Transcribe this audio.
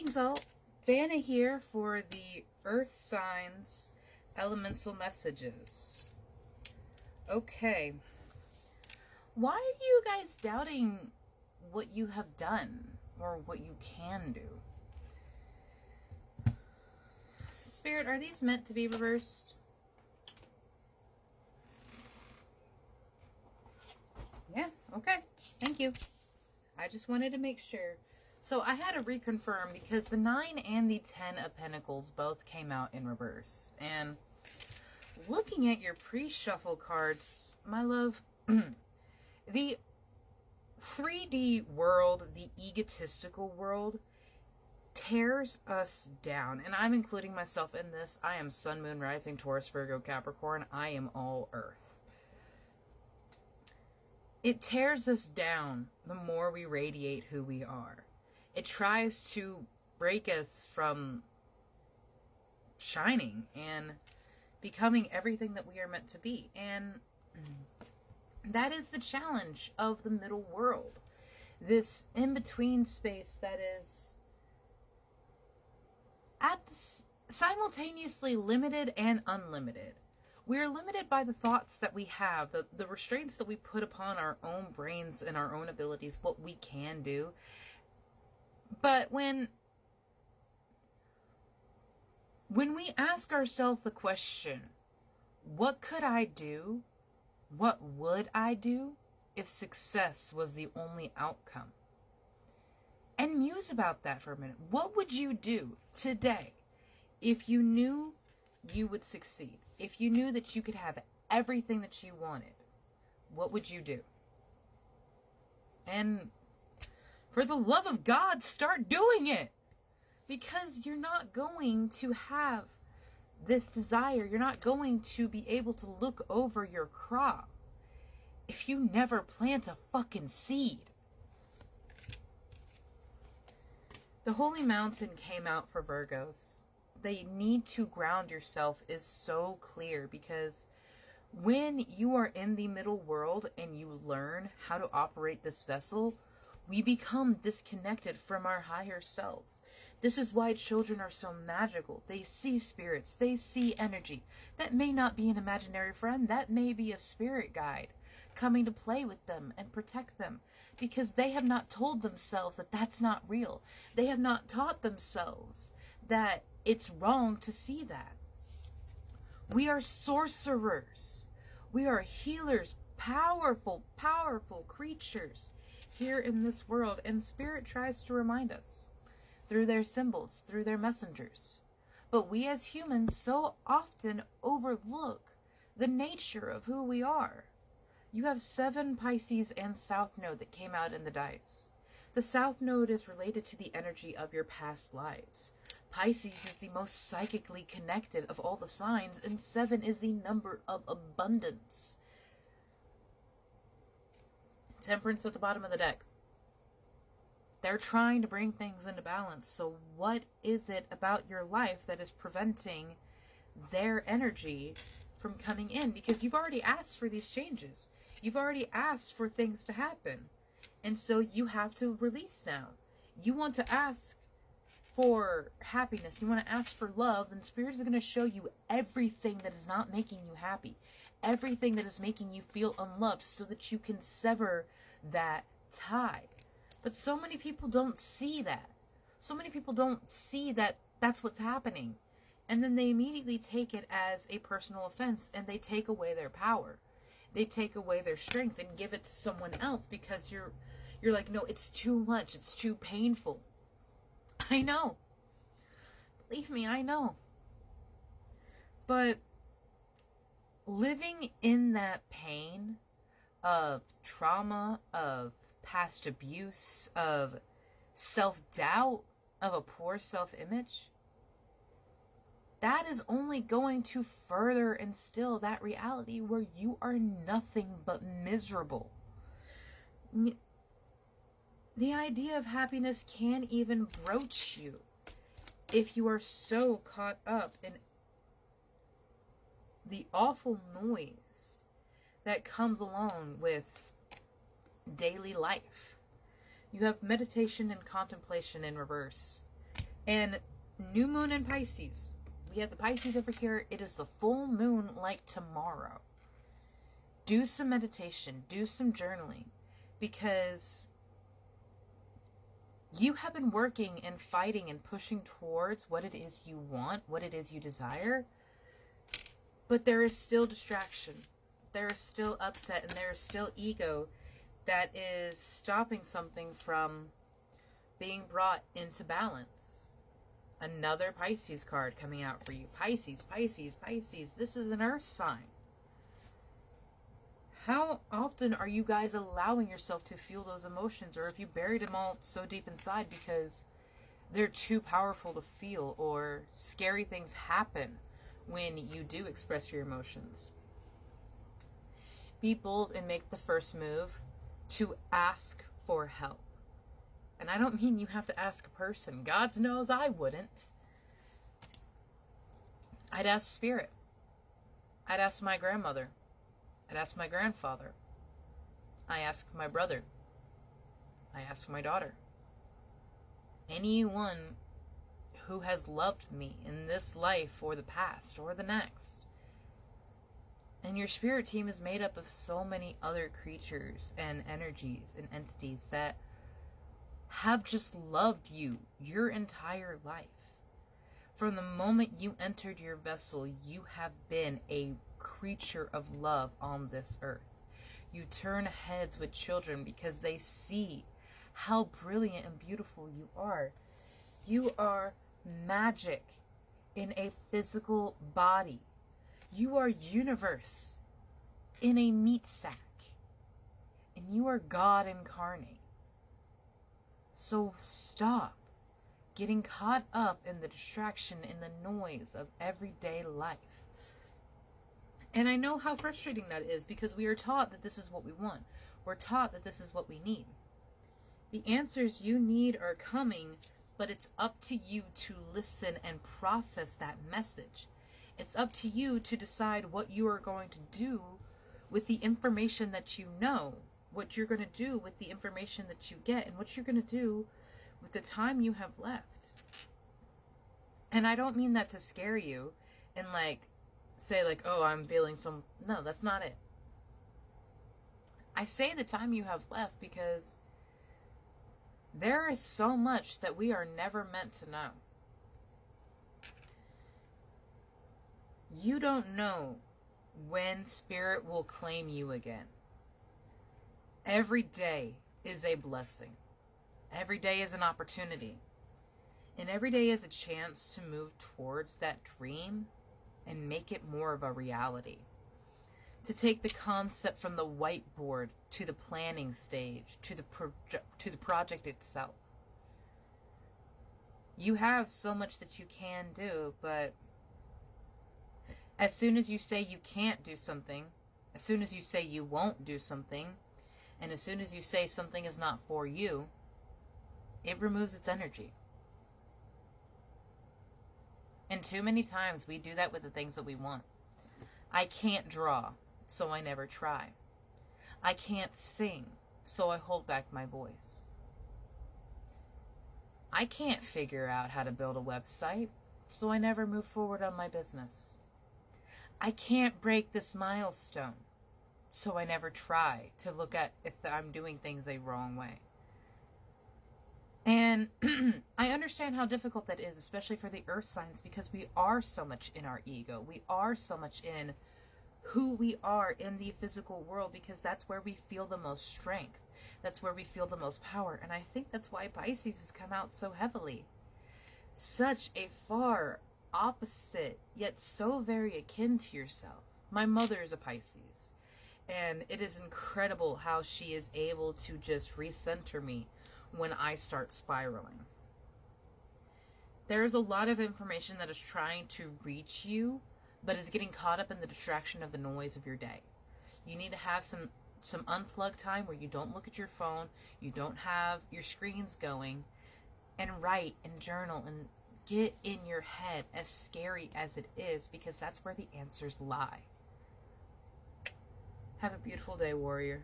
Greetings all, Vanna here for the Earth Signs Elemental Messages. Okay, why are you guys doubting what you have done or what you can do? Spirit, are these meant to be reversed? Yeah, okay, thank you. I just wanted to make sure. So I had to reconfirm because the 9 and the 10 of Pentacles both came out in reverse. And looking at your pre-shuffle cards, my love, the 3D world, the egotistical world, tears us down. And I'm including myself in this. I am Sun, Moon, Rising, Taurus, Virgo, Capricorn. I am all Earth. It tears us down the more we radiate who we are. It tries to break us from shining and becoming everything that we are meant to be. And that is the challenge of the middle world. This in-between space that is simultaneously limited and unlimited. We are limited by the thoughts that we have, the restraints that we put upon our own brains and our own abilities, what we can do. But when we ask ourselves the question, what could I do? What would I do if success was the only outcome? And muse about that for a minute. What would you do today if you knew you would succeed? If you knew that you could have everything that you wanted, what would you do? And for the love of God, start doing it. Because you're not going to have this desire. You're not going to be able to look over your crop if you never plant a fucking seed. The Holy Mountain came out for Virgos. The need to ground yourself is so clear, because when you are in the middle world and you learn how to operate this vessel, we become disconnected from our higher selves. This is why children are so magical. They see spirits, they see energy. That may not be an imaginary friend, that may be a spirit guide coming to play with them and protect them, because they have not told themselves that that's not real. They have not taught themselves that it's wrong to see that. We are sorcerers. We are healers, powerful, powerful creatures here in this world. And Spirit tries to remind us through their symbols, through their messengers. But we as humans so often overlook the nature of who we are. You have 7 Pisces and South Node that came out in the dice. The South Node is related to the energy of your past lives. Pisces is the most psychically connected of all the signs, and 7 is the number of abundance. Temperance at the bottom of the deck. They're trying to bring things into balance. So what is it about your life that is preventing their energy from coming in? Because you've already asked for these changes. You've already asked for things to happen. And so you have to release now. You want to ask for happiness. You want to ask for love. Then Spirit is going to show you everything that is not making you happy. Everything that is making you feel unloved, so that you can sever that tie. But so many people don't see that. So many people don't see that that's what's happening. And then they immediately take it as a personal offense, and they take away their power. They take away their strength and give it to someone else, because you're like, no, it's too much. It's too painful. I know. Believe me, I know. But living in that pain of trauma, of past abuse, of self-doubt, of a poor self-image, that is only going to further instill that reality where you are nothing but miserable. The idea of happiness can't even broach you if you are so caught up in the awful noise that comes along with daily life. You have meditation and contemplation in reverse. And new moon in Pisces. We have the Pisces over here. It is the full moon like tomorrow. Do some meditation. Do some journaling. Because you have been working and fighting and pushing towards what it is you want, what it is you desire. But there is still distraction. There is still upset, and there is still ego that is stopping something from being brought into balance. Another Pisces card coming out for you. Pisces, Pisces, Pisces. This is an earth sign. How often are you guys allowing yourself to feel those emotions? Or have you buried them all so deep inside because they're too powerful to feel, or scary things happen when you do express your emotions? Be bold and make the first move to ask for help. And I don't mean you have to ask a person. God knows I wouldn't. I'd ask Spirit. I'd ask my grandmother. I'd ask my grandfather. I ask my brother. I ask my daughter. Anyone who has loved me in this life or the past or the next. And your spirit team is made up of so many other creatures and energies and entities that have just loved you your entire life. From the moment you entered your vessel, you have been a creature of love on this earth. You turn heads with children because they see how brilliant and beautiful you are. You are magic in a physical body. You are universe in a meat sack. And you are God incarnate. So stop getting caught up in the distraction, in the noise of everyday life. And I know how frustrating that is, because we are taught that this is what we want. We're taught that this is what we need. The answers you need are coming, but it's up to you to listen and process that message. It's up to you to decide what you are going to do with the information that you know, what you're going to do with the information that you get, and what you're going to do with the time you have left. And I don't mean that to scare you and say oh, I'm feeling some... No, that's not it. I say the time you have left because there is so much that we are never meant to know. You don't know when spirit will claim you again. Every day is a blessing. Every day is an opportunity. And every day is a chance to move towards that dream and make it more of a reality. To take the concept from the whiteboard to the planning stage, to the project itself. You have so much that you can do, but as soon as you say you can't do something, as soon as you say you won't do something, and as soon as you say something is not for you, it removes its energy. And too many times we do that with the things that we want. I can't draw, so I never try. I can't sing, so I hold back my voice. I can't figure out how to build a website, so I never move forward on my business. I can't break this milestone, so I never try to look at if I'm doing things a wrong way. And I understand how difficult that is, especially for the earth signs, because we are so much in our ego. We are so much in who we are in the physical world, because that's where we feel the most strength. That's where we feel the most power. And I think that's why Pisces has come out so heavily. Such a far opposite, yet so very akin to yourself. My mother is a Pisces. And it is incredible how she is able to just recenter me when I start spiraling. There's a lot of information that is trying to reach you, but is getting caught up in the distraction of the noise of your day. You need to have some unplugged time where you don't look at your phone, you don't have your screens going, and write and journal and get in your head, as scary as it is, because that's where the answers lie. Have a beautiful day, warrior.